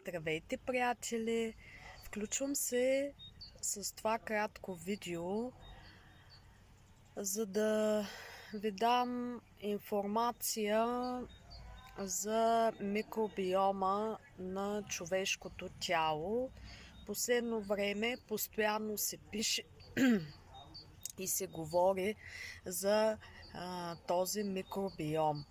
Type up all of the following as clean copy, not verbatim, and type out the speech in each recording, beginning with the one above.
Здравейте, приятели! Включвам се с това кратко видео, за да ви дам информация за микробиома на човешкото тяло. Последно време постоянно се пише и се говори за този микробиом.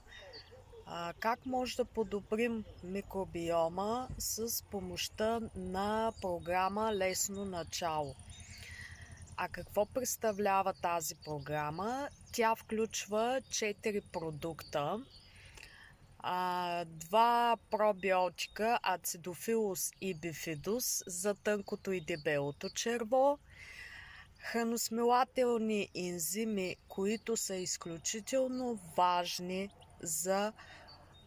Как може да подобрим микробиома с помощта на програма Лесно начало? А какво представлява тази програма? Тя включва 4 продукта, 2 пробиотика Acidophilus и Bifidus за тънкото и дебелото черво, храносмилателни ензими, които са изключително важни за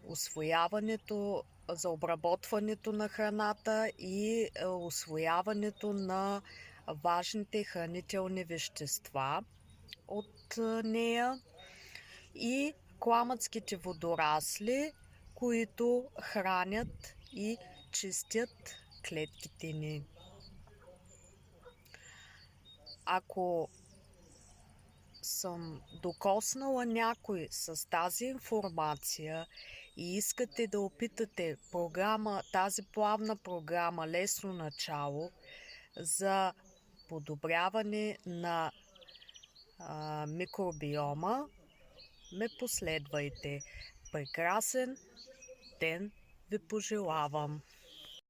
усвояването, за обработването на храната и усвояването на важните хранителни вещества от нея, и кламъцките водорасли, които хранят и чистят клетките ни. Ако съм докоснала някой с тази информация и искате да опитате тази плавна програма Лесно начало за подобряване на микробиома, ме последвайте. Прекрасен ден ви пожелавам!